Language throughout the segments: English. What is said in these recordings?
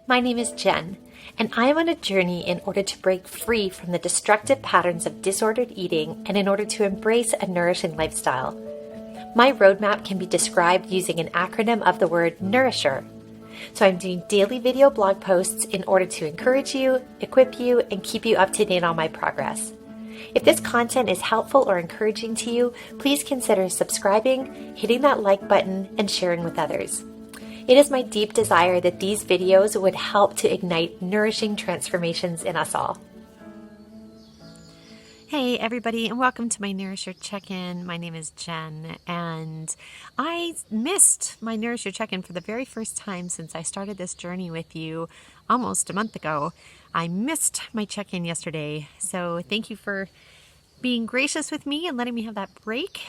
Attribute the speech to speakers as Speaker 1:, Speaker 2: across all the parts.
Speaker 1: My name is Jen, and I am on a journey in order to break free from the destructive patterns of disordered eating and in order to embrace a nourishing lifestyle. My roadmap can be described using an acronym of the word Nourisher. So I'm doing daily video blog posts in order to encourage you, equip you, and keep you up to date on my progress. If this content is helpful or encouraging to you, please consider subscribing, hitting that like button, and sharing with others. It is my deep desire that these videos would help to ignite nourishing transformations in us all. Hey everybody, and welcome to my Nourisher Check In. My name is Jen, and I missed my Nourisher Check In for the very first time since I started this journey with you almost a month ago. I missed my check-in yesterday, so thank you for being gracious with me and letting me have that break.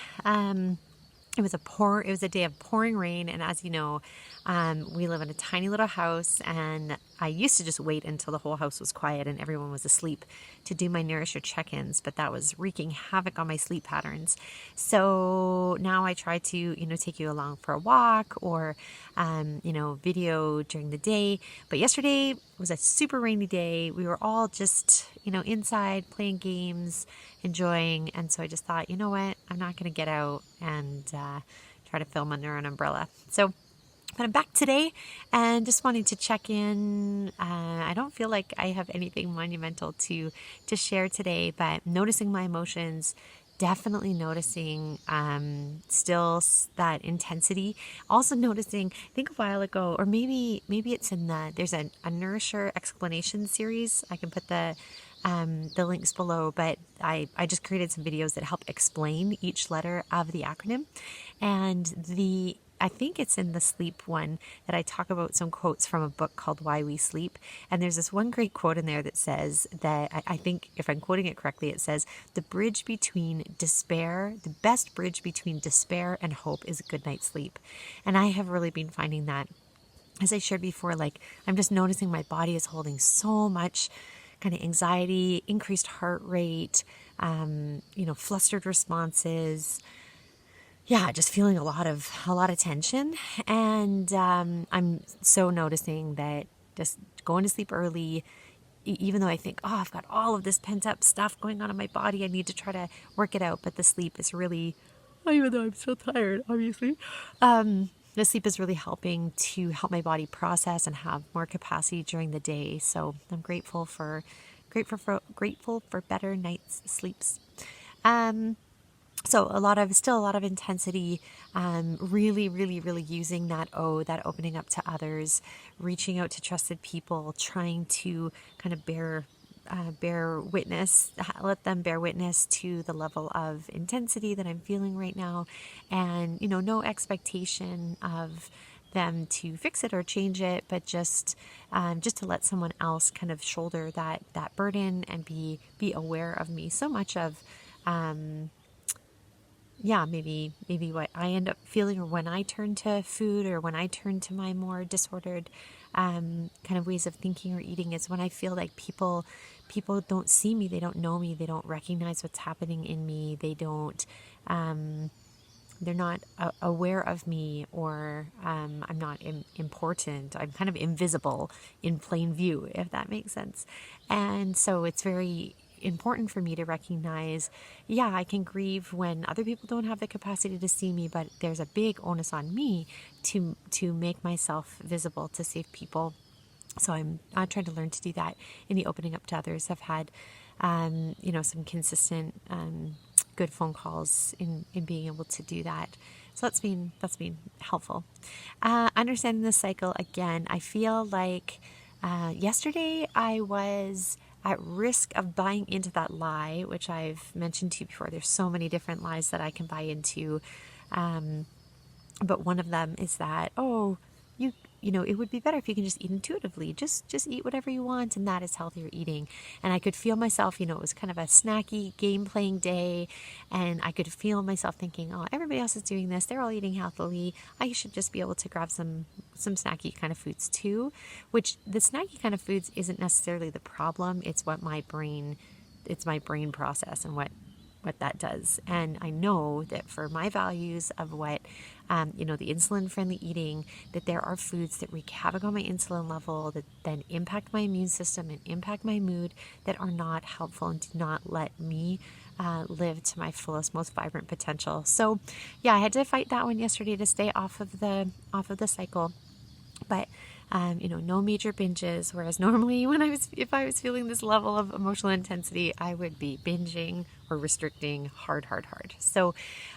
Speaker 1: It was a day of pouring rain, and as you know, we live in a tiny little house, and I used to just wait until the whole house was quiet and everyone was asleep to do my Nourisher check-ins, but that was wreaking havoc on my sleep patterns. So now I try to, take you along for a walk or, video during the day. But yesterday was a super rainy day. We were all just, inside playing games, enjoying. And so I just thought, you know what, I'm not going to get out and try to film under an umbrella. But I'm back today and just wanting to check in. I don't feel like I have anything monumental to share today, but noticing my emotions, definitely noticing still that intensity. Also noticing, I think a while ago, or maybe it's in there's a Nourisher explanation series. I can put the links below, but I just created some videos that help explain each letter of the acronym. And I think it's in the sleep one that I talk about some quotes from a book called Why We Sleep. And there's this one great quote in there that says that, I think if I'm quoting it correctly, it says, the best bridge between despair and hope is a good night's sleep. And I have really been finding that, as I shared before, I'm just noticing my body is holding so much kind of anxiety, increased heart rate, flustered responses. Yeah, just feeling a lot of tension. And I'm so noticing that just going to sleep early, even though I think, I've got all of this pent up stuff going on in my body, I need to try to work it out. But the sleep is really, even though I'm still tired, obviously, the sleep is really helping to help my body process and have more capacity during the day. So I'm grateful for better night's sleeps. So still a lot of intensity, really, really, really using that opening up to others, reaching out to trusted people, trying to kind of let them bear witness to the level of intensity that I'm feeling right now. And, no expectation of them to fix it or change it, but just to let someone else kind of shoulder that burden and be aware of me. So much of, maybe what I end up feeling, or when I turn to food, or when I turn to my more disordered kind of ways of thinking or eating, is when I feel like people don't see me, they don't know me, they don't recognize what's happening in me, they don't, they're not aware of me, or I'm not important. I'm kind of invisible in plain view, if that makes sense. And so it's very important for me to recognize, I can grieve when other people don't have the capacity to see me, but there's a big onus on me to make myself visible, to save people. So I'm trying to learn to do that in the opening up to others. I've had, some consistent, good phone calls in being able to do that. So that's been helpful. Understanding the cycle again. I feel like yesterday I was at risk of buying into that lie, which I've mentioned to you before. There's so many different lies that I can buy into. But one of them is that, it would be better if you can just eat intuitively. Just eat whatever you want, and that is healthier eating. And I could feel myself, it was kind of a snacky game playing day, and I could feel myself thinking, everybody else is doing this. They're all eating healthily. I should just be able to grab some snacky kind of foods too, which the snacky kind of foods isn't necessarily the problem. It's my brain process and what that does. And I know that for my values of what the insulin-friendly eating, that there are foods that wreak havoc on my insulin level, that then impact my immune system and impact my mood, that are not helpful and do not let me live to my fullest, most vibrant potential. So, yeah, I had to fight that one yesterday to stay off of the cycle. But no major binges. Whereas normally, if I was feeling this level of emotional intensity, I would be binging or restricting hard. So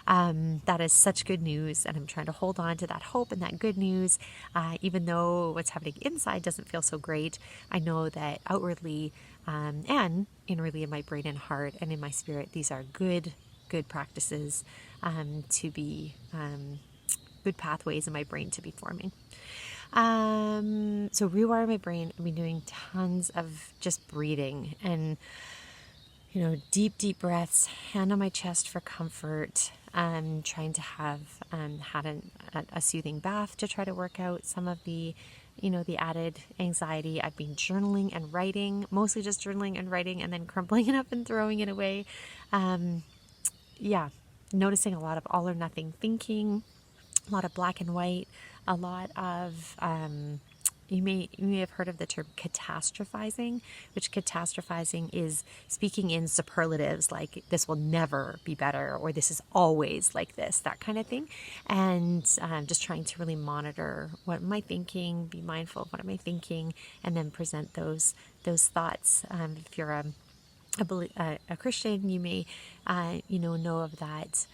Speaker 1: that is such good news, and I'm trying to hold on to that hope and that good news, even though what's happening inside doesn't feel so great. I know that outwardly and inwardly in my brain and heart and in my spirit, these are good practices to be good pathways in my brain to be forming. So rewire my brain. I've been doing tons of just breathing and, deep breaths, hand on my chest for comfort. Trying to have had a soothing bath to try to work out some of the added anxiety. I've been journaling and writing, mostly just journaling and writing, and then crumpling it up and throwing it away. Noticing a lot of all or nothing thinking, a lot of black and white, a lot of you may have heard of the term catastrophizing, which catastrophizing is speaking in superlatives like this will never be better or this is always like this, that kind of thing. And just trying to really monitor what am I thinking, be mindful of what am I thinking, and then present those thoughts. If you're a Christian, you may know of that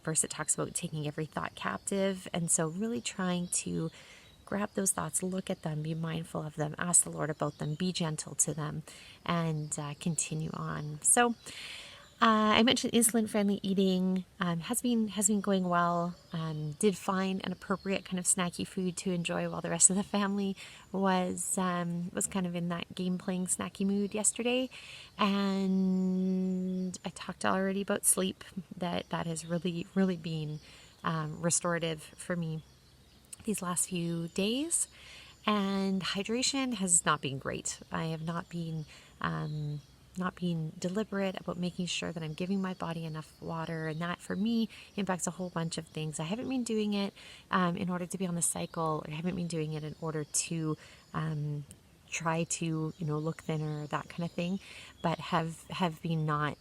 Speaker 1: verse that talks about taking every thought captive. And so really trying to grab those thoughts, look at them, be mindful of them, ask the Lord about them, be gentle to them, and continue on. So I mentioned insulin-friendly eating has been going well. Did find an appropriate kind of snacky food to enjoy while the rest of the family was kind of in that game playing snacky mood yesterday. And I talked already about sleep. That has really been restorative for me these last few days. And hydration has not been great. I have not been deliberate about making sure that I'm giving my body enough water, and that for me impacts a whole bunch of things. I haven't been doing it in order to be on the cycle, or I haven't been doing it in order to try to look thinner, that kind of thing, but have been not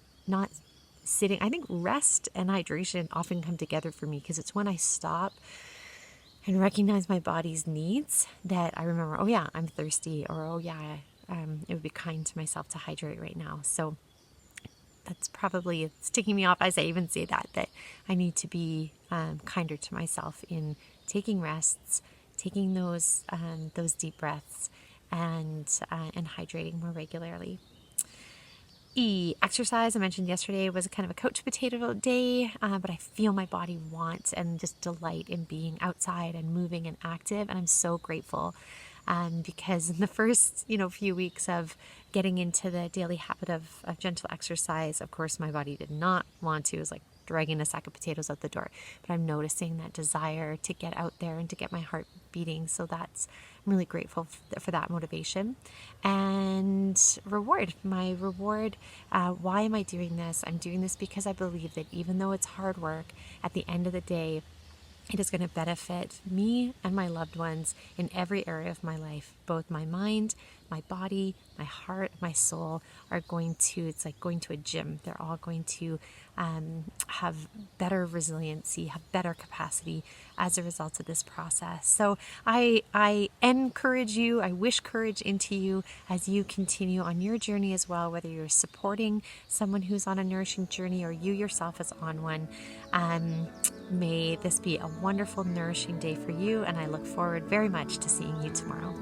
Speaker 1: sitting. I think rest and hydration often come together for me, because it's when I stop and recognize my body's needs that I remember, oh yeah, I'm thirsty, or oh yeah, it would be kind to myself to hydrate right now. So that's probably, it's ticking me off as I even say that I need to be kinder to myself in taking rests, taking those deep breaths, and hydrating more regularly. Exercise, I mentioned yesterday, was kind of a couch potato day, but I feel my body want and just delight in being outside and moving and active, and I'm so grateful because in the first few weeks of getting into the daily habit of gentle exercise, of course my body did not want to. It was like dragging a sack of potatoes out the door, but I'm noticing that desire to get out there and to get my heart beating. So I'm really grateful for that motivation. And my reward, why am I doing this? I'm doing this because I believe that even though it's hard work, at the end of the day, it is going to benefit me and my loved ones in every area of my life. Both my mind, my body, my heart, my soul are going to, it's like going to a gym. They're all going to have better resiliency, have better capacity as a result of this process. So I encourage you, I wish courage into you as you continue on your journey as well, whether you're supporting someone who's on a nourishing journey or you yourself is on one. May this be a wonderful, nourishing day for you, and I look forward very much to seeing you tomorrow.